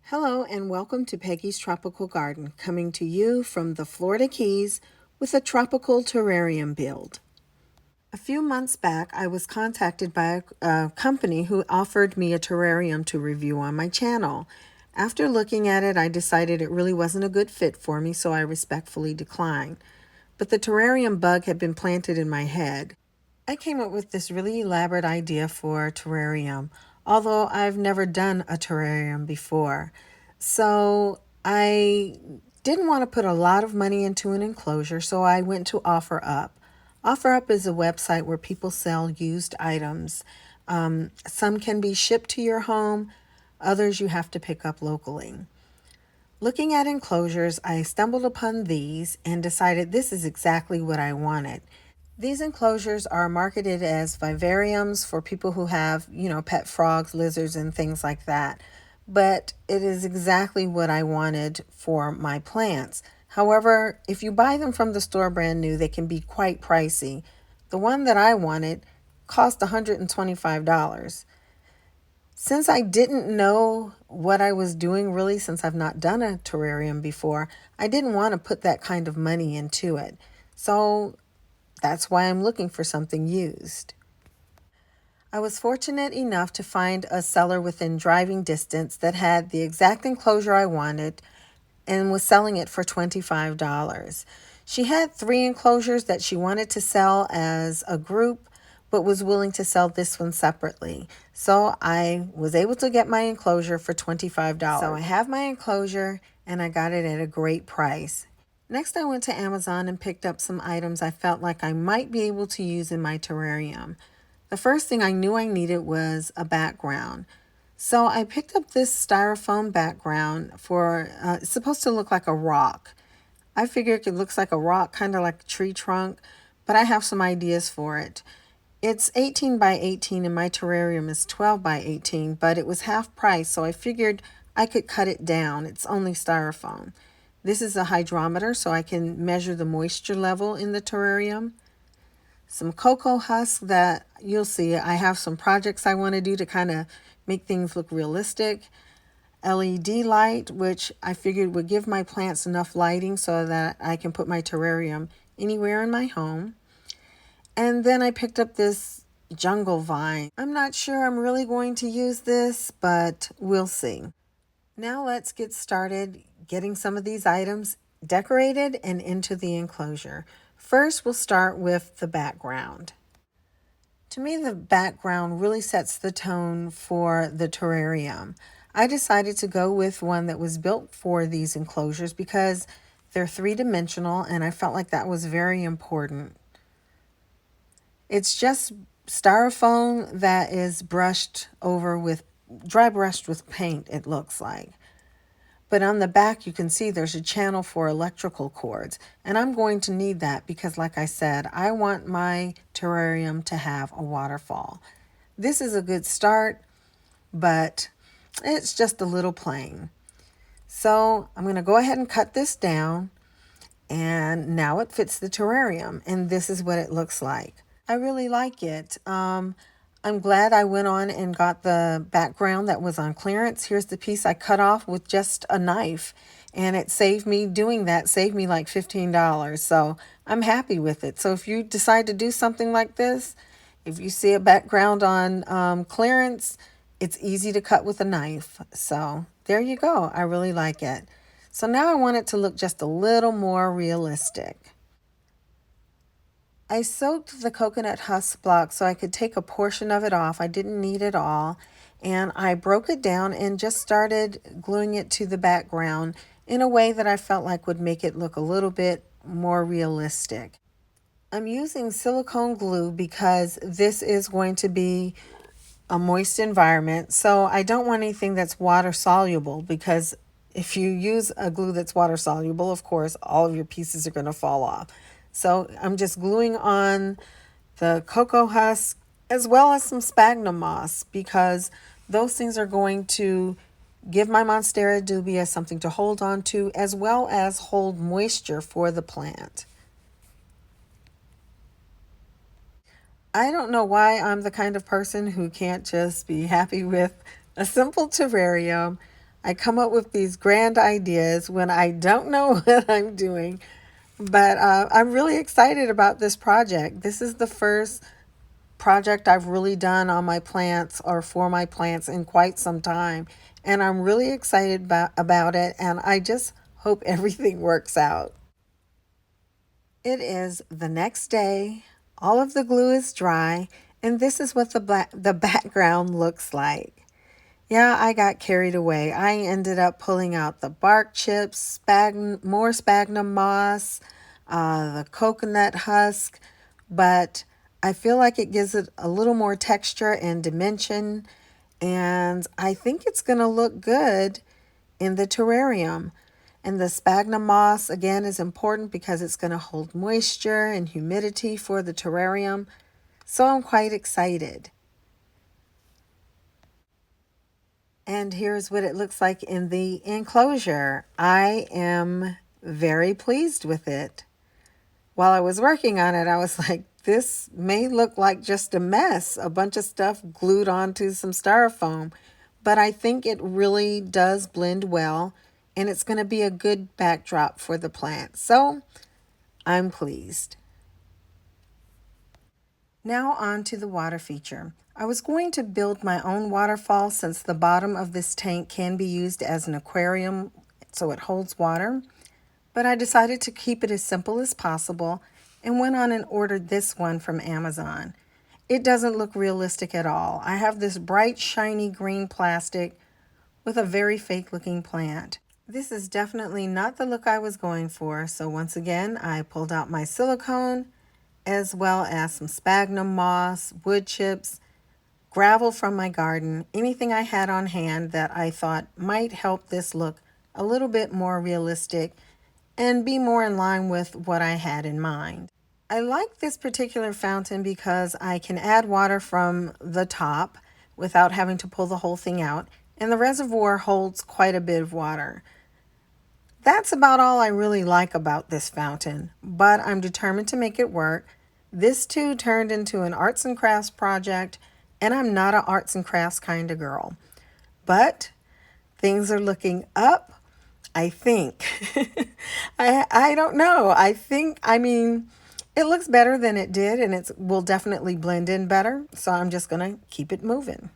Hello and welcome to Peggy's Tropical Garden, coming to you from the Florida Keys with a tropical terrarium build. A few months back, I was contacted by a company who offered me a terrarium to review on my channel. After looking at it, I decided it really wasn't a good fit for me, so I respectfully declined. But the terrarium bug had been planted in my head. I came up with this really elaborate idea for a terrarium, although I've never done a terrarium before. So I didn't want to put a lot of money into an enclosure, so I went to OfferUp. OfferUp is a website where people sell used items. Some can be shipped to your home, others you have to pick up locally. Looking at enclosures, I stumbled upon these and decided this is exactly what I wanted. These enclosures are marketed as vivariums for people who have, pet frogs, lizards, and things like that. But it is exactly what I wanted for my plants. However, if you buy them from the store brand new, they can be quite pricey. The one that I wanted cost $125. Since I didn't know what I was doing really, since I've not done a terrarium before, I didn't want to put that kind of money into it. So that's why I'm looking for something used. I was fortunate enough to find a seller within driving distance that had the exact enclosure I wanted and was selling it for $25. She had 3 enclosures that she wanted to sell as a group, but was willing to sell this one separately. So I was able to get my enclosure for $25. So I have my enclosure and I got it at a great price. Next, I went to Amazon and picked up some items I felt like I might be able to use in my terrarium. The first thing I knew I needed was a background. So I picked up this styrofoam background for, it's supposed to look like a rock. I figured it looks like a rock, kind of like a tree trunk, but I have some ideas for it. It's 18 by 18 and my terrarium is 12 by 18, but it was half price, so I figured I could cut it down. It's only styrofoam. This is a hydrometer, so I can measure the moisture level in the terrarium. Some cocoa husk that you'll see. I have some projects I want to do to kind of make things look realistic. LED light, which I figured would give my plants enough lighting so that I can put my terrarium anywhere in my home. And then I picked up this jungle vine. I'm not sure I'm really going to use this, but we'll see. Now let's get started getting some of these items decorated and into the enclosure. First, we'll start with the background. To me, the background really sets the tone for the terrarium. I decided to go with one that was built for these enclosures because they're 3-dimensional and I felt like that was very important. It's just styrofoam that is brushed over with, dry brushed with paint, it looks like. But on the back, you can see there's a channel for electrical cords. And I'm going to need that because, like I said, I want my terrarium to have a waterfall. This is a good start, but it's just a little plain. So I'm going to go ahead and cut this down. And now it fits the terrarium. And this is what it looks like. I really like it. I'm glad I went on and got the background that was on clearance. Here's the piece I cut off with just a knife. And it saved me doing that, saved me like $15. So I'm happy with it. So if you decide to do something like this, if you see a background on clearance, it's easy to cut with a knife. So there you go. I really like it. So now I want it to look just a little more realistic. I soaked the coconut husk block so I could take a portion of it off. I didn't need it all. And I broke it down and just started gluing it to the background in a way that I felt like would make it look a little bit more realistic. I'm using silicone glue because this is going to be a moist environment. So I don't want anything that's water soluble because if you use a glue that's water soluble, of course, all of your pieces are going to fall off. So I'm just gluing on the cocoa husk as well as some sphagnum moss because those things are going to give my Monstera Dubai something to hold on to as well as hold moisture for the plant. I don't know why I'm the kind of person who can't just be happy with a simple terrarium. I come up with these grand ideas when I don't know what I'm doing, but I'm really excited about this project. This is the first project I've really done on my plants or for my plants in quite some time. And I'm really excited about it. And I just hope everything works out. It is the next day. All of the glue is dry. And this is what the background looks like. Yeah, I got carried away. I ended up pulling out the bark chips, more sphagnum moss, the coconut husk, but I feel like it gives it a little more texture and dimension, and I think it's going to look good in the terrarium. And the sphagnum moss, again, is important because it's going to hold moisture and humidity for the terrarium, so I'm quite excited. And here's what it looks like in the enclosure. I am very pleased with it. While I was working on it, I was like, this may look like just a mess, a bunch of stuff glued onto some styrofoam. But I think it really does blend well, and it's going to be a good backdrop for the plant. So I'm pleased. Now on to the water feature. I was going to build my own waterfall since the bottom of this tank can be used as an aquarium so it holds water, but I decided to keep it as simple as possible and went on and ordered this one from Amazon. It doesn't look realistic at all. I have this bright shiny green plastic with a very fake looking plant. This is definitely not the look I was going for, so once again I pulled out my silicone as well as some sphagnum moss, wood chips, gravel from my garden, anything I had on hand that I thought might help this look a little bit more realistic and be more in line with what I had in mind. I like this particular fountain because I can add water from the top without having to pull the whole thing out, and the reservoir holds quite a bit of water. That's about all I really like about this fountain, but I'm determined to make it work. This too turned into an arts and crafts project, and I'm not an arts and crafts kind of girl. But things are looking up, I think. I don't know. It looks better than it did, and it will definitely blend in better, so I'm just going to keep it moving.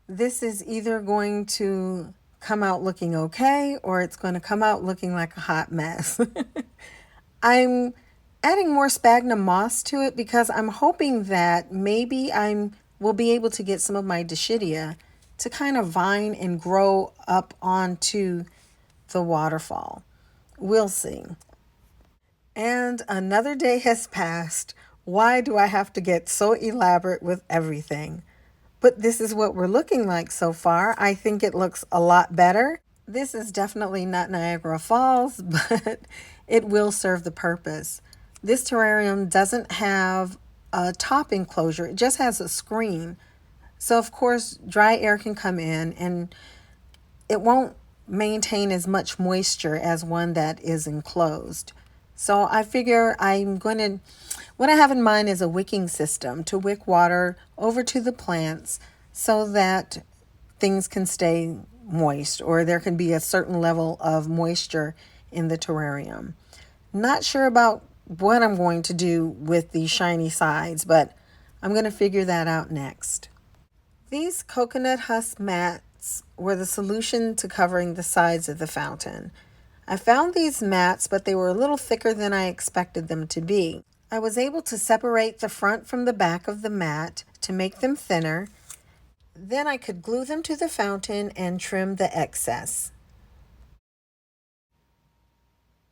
This is either going to come out looking okay or it's going to come out looking like a hot mess. I'm adding more sphagnum moss to it because I'm hoping that maybe I will be able to get some of my Dischidia to kind of vine and grow up onto the waterfall. We'll see. And another day has passed. Why do I have to get so elaborate with everything? But this is what we're looking like so far. I think it looks a lot better. This is definitely not Niagara Falls, but it will serve the purpose. This terrarium doesn't have a top enclosure. It just has a screen. So of course, dry air can come in and it won't maintain as much moisture as one that is enclosed. So I figure what I have in mind is a wicking system to wick water over to the plants so that things can stay moist or there can be a certain level of moisture in the terrarium. Not sure about what I'm going to do with these shiny sides, but I'm going to figure that out next. These coconut husk mats were the solution to covering the sides of the fountain. I found these mats, but they were a little thicker than I expected them to be. I was able to separate the front from the back of the mat to make them thinner. Then I could glue them to the fountain and trim the excess.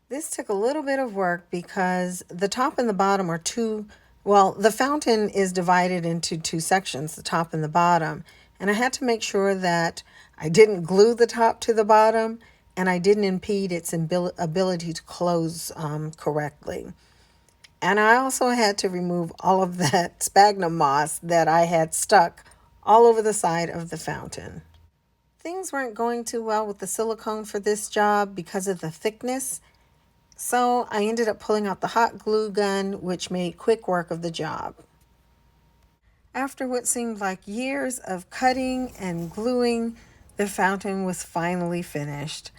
This took a little bit of work because the top and the bottom are the fountain is divided into two sections, the top and the bottom. And I had to make sure that I didn't glue the top to the bottom and I didn't impede its ability to close correctly. And I also had to remove all of that sphagnum moss that I had stuck all over the side of the fountain. Things weren't going too well with the silicone for this job because of the thickness. So I ended up pulling out the hot glue gun, which made quick work of the job. After what seemed like years of cutting and gluing, The fountain was finally finished.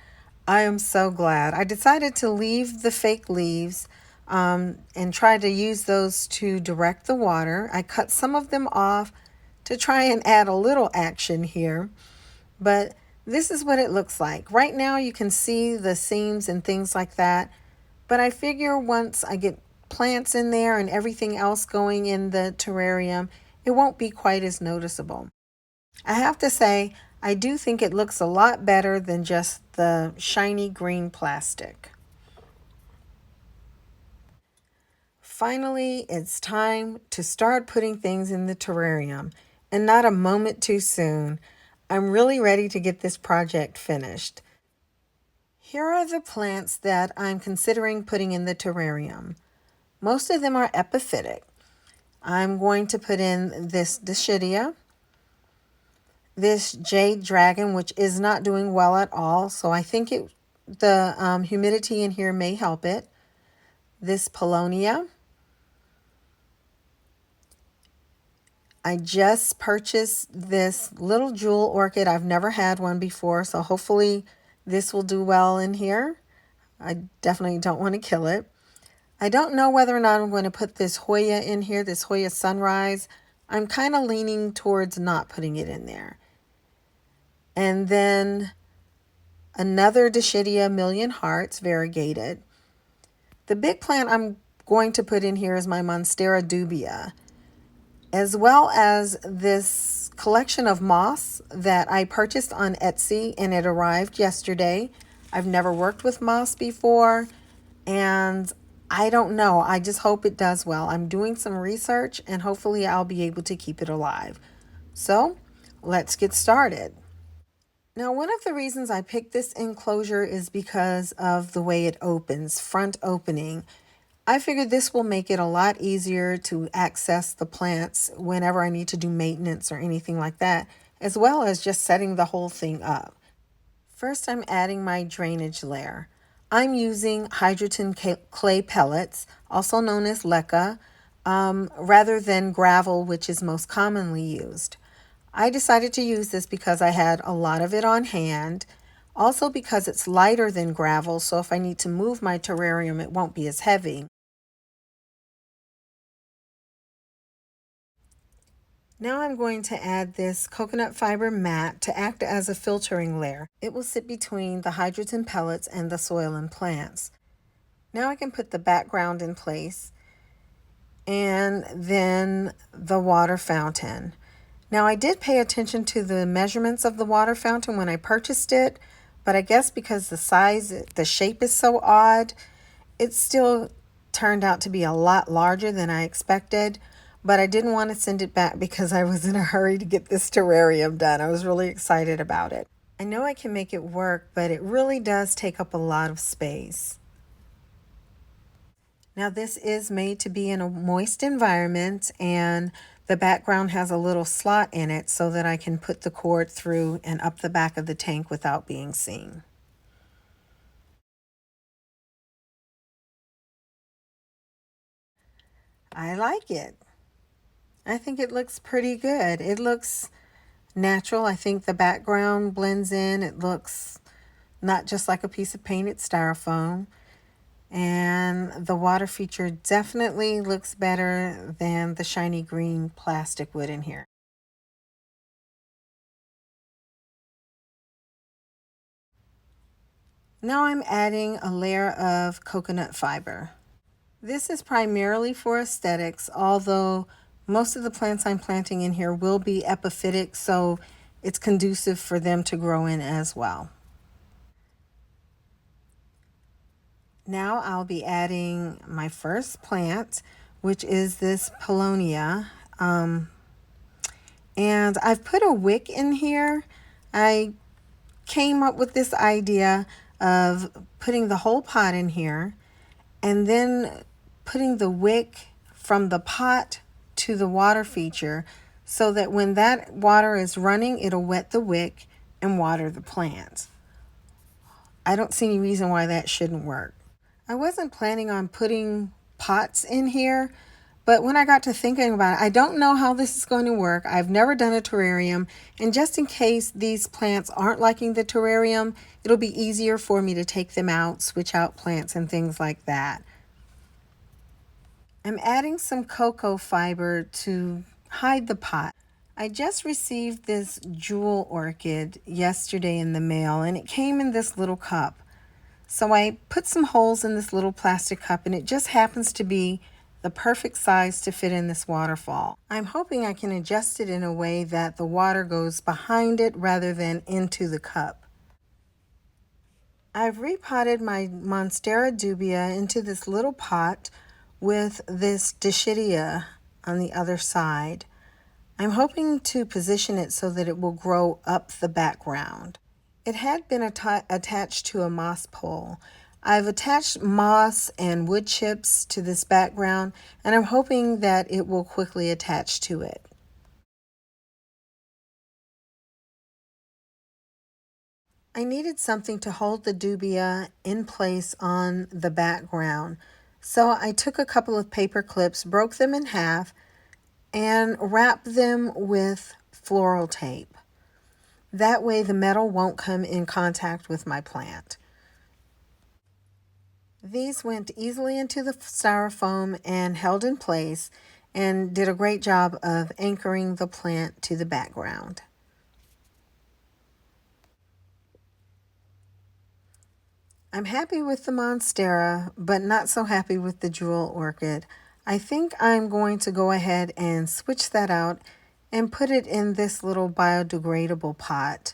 I am so glad. I decided to leave the fake leaves and try to use those to direct the water. I cut some of them off to try and add a little action here, but this is what it looks like. Right now you can see the seams and things like that, but I figure once I get plants in there and everything else going in the terrarium, it won't be quite as noticeable. I have to say, I do think it looks a lot better than just the shiny green plastic. Finally, it's time to start putting things in the terrarium, and not a moment too soon. I'm really ready to get this project finished. Here are the plants that I'm considering putting in the terrarium. Most of them are epiphytic. I'm going to put in this Dischidia, this jade dragon, which is not doing well at all, so I think the humidity in here may help it. This Paulownia. I just purchased this little jewel orchid. I've never had one before, so hopefully this will do well in here. I definitely don't want to kill it. I don't know whether or not I'm going to put this Hoya in here, this Hoya Sunrise. I'm kind of leaning towards not putting it in there. And then another Dischidia Million Hearts variegated. The big plant I'm going to put in here is my Monstera Dubai, as well as this collection of moss that I purchased on Etsy and it arrived yesterday. I've never worked with moss before and I don't know. I just hope it does well. I'm doing some research and hopefully I'll be able to keep it alive. So let's get started. Now, one of the reasons I picked this enclosure is because of the way it opens, front opening. I figured this will make it a lot easier to access the plants whenever I need to do maintenance or anything like that, as well as just setting the whole thing up. First, I'm adding my drainage layer. I'm using hydrogen clay pellets, also known as leca, rather than gravel, which is most commonly used. I decided to use this because I had a lot of it on hand. Also because it's lighter than gravel, so if I need to move my terrarium, it won't be as heavy. Now I'm going to add this coconut fiber mat to act as a filtering layer. It will sit between the hydrogen pellets and the soil and plants. Now I can put the background in place and then the water fountain. Now I did pay attention to the measurements of the water fountain when I purchased it, but I guess because the shape is so odd, it still turned out to be a lot larger than I expected, but I didn't want to send it back because I was in a hurry to get this terrarium done. I was really excited about it. I know I can make it work, but it really does take up a lot of space. Now this is made to be in a moist environment and the background has a little slot in it so that I can put the cord through and up the back of the tank without being seen. I like it. I think it looks pretty good. It looks natural. I think the background blends in. It looks not just like a piece of painted styrofoam. And the water feature definitely looks better than the shiny green plastic would in here. Now I'm adding a layer of coconut fiber. This is primarily for aesthetics, although most of the plants I'm planting in here will be epiphytic, so it's conducive for them to grow in as well. Now I'll be adding my first plant, which is this Paulownia. And I've put a wick in here. I came up with this idea of putting the whole pot in here and then putting the wick from the pot to the water feature so that when that water is running, it'll wet the wick and water the plant. I don't see any reason why that shouldn't work. I wasn't planning on putting pots in here, But when I got to thinking about it, I don't know how this is going to work. I've never done a terrarium. And just in case these plants aren't liking the terrarium, it'll be easier for me to take them out, switch out plants and things like that. I'm adding some cocoa fiber to hide the pot. I just received this jewel orchid yesterday in the mail, and it came in this little cup. So I put some holes in this little plastic cup, and it just happens to be the perfect size to fit in this waterfall. I'm hoping I can adjust it in a way that the water goes behind it rather than into the cup. I've repotted my Monstera Dubai into this little pot with this Dischidia on the other side. I'm hoping to position it so that it will grow up the background. It had been attached to a moss pole. I've attached moss and wood chips to this background, and I'm hoping that it will quickly attach to it. I needed something to hold the dubia in place on the background. So I took a couple of paper clips, broke them in half, and wrapped them with floral tape. That way the metal won't come in contact with my plant. These went easily into the styrofoam and held in place and did a great job of anchoring the plant to the background. I'm happy with the Monstera, but not so happy with the Jewel Orchid. I think I'm going to go ahead and switch that out and put it in this little biodegradable pot.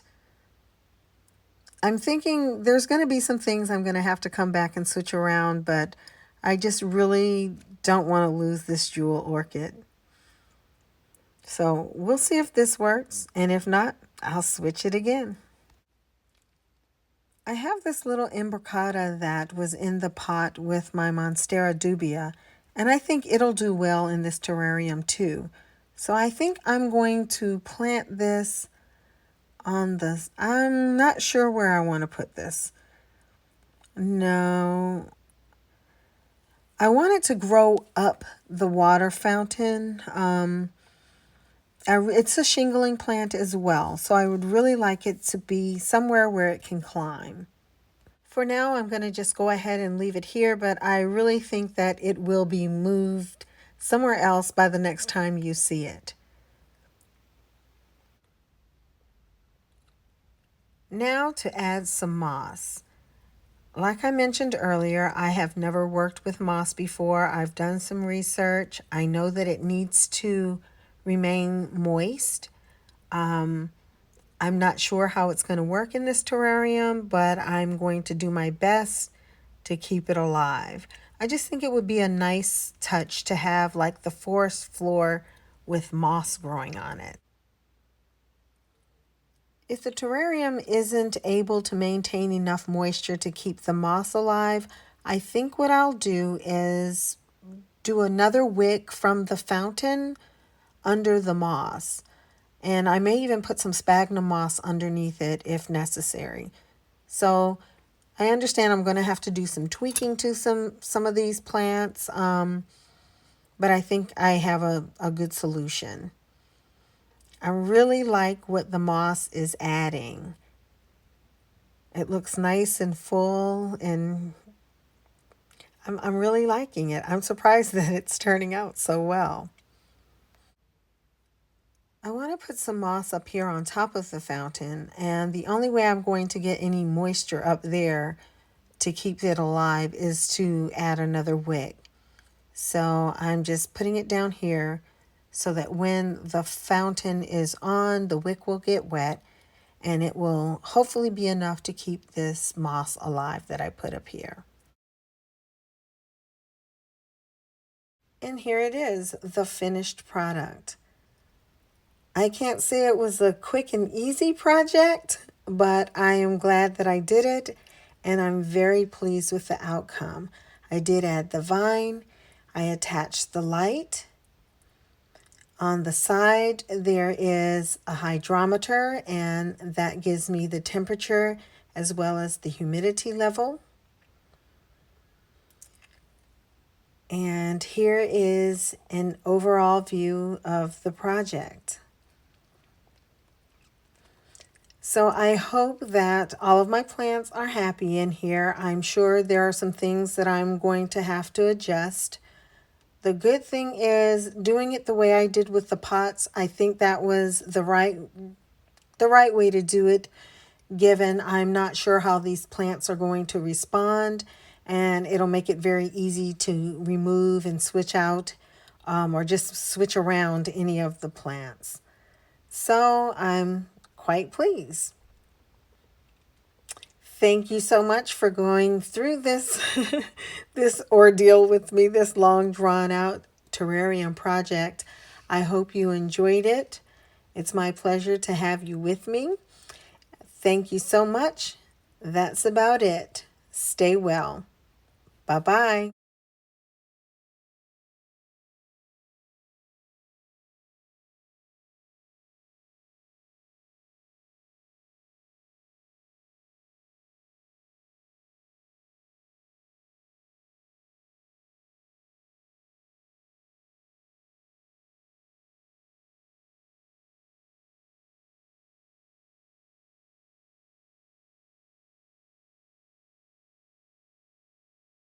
I'm thinking there's going to be some things I'm going to have to come back and switch around, but I just really don't want to lose this Jewel Orchid. So we'll see if this works, and if not, I'll switch it again. I have this little imbricata that was in the pot with my Monstera Dubai, and I think it'll do well in this terrarium too. So I think I'm going to plant this on the, I'm not sure where I want to put this. No, I want it to grow up the water fountain. It's a shingling plant as well, so I would really like it to be somewhere where it can climb. For now, I'm going to just go ahead and leave it here, but I really think that it will be moved somewhere else by the next time you see it. Now to add some moss. Like I mentioned earlier, I have never worked with moss before. I've done some research. I know that it needs to remain moist. I'm not sure how it's going to work in this terrarium, but I'm going to do my best to keep it alive. I just think it would be a nice touch to have like the forest floor with moss growing on it. If the terrarium isn't able to maintain enough moisture to keep the moss alive, I think what I'll do is do another wick from the fountain under the moss. And I may even put some sphagnum moss underneath it if necessary. So I understand I'm going to have to do some tweaking to some of these plants, but I think I have a good solution. I really like what the moss is adding. It looks nice and full, and I'm really liking it. I'm surprised that it's turning out so well. I want to put some moss up here on top of the fountain, and the only way I'm going to get any moisture up there to keep it alive is to add another wick. So I'm just putting it down here so that when the fountain is on, the wick will get wet, and it will hopefully be enough to keep this moss alive that I put up here. And here it is, the finished product. I can't say it was a quick and easy project, but I am glad that I did it, and I'm very pleased with the outcome. I did add the vine, I attached the light. On the side, there is a hydrometer, and that gives me the temperature as well as the humidity level. And here is an overall view of the project. So I hope that all of my plants are happy in here. I'm sure there are some things that I'm going to have to adjust. The good thing is doing it the way I did with the pots. I think that was the right way to do it, given I'm not sure how these plants are going to respond, and it'll make it very easy to remove and switch out or just switch around any of the plants. So I'm quite pleased. Thank you so much for going through this this ordeal with me, this long drawn out terrarium project. I hope you enjoyed it. It's my pleasure to have you with me. Thank you so much. That's about it. Stay well. Bye-bye.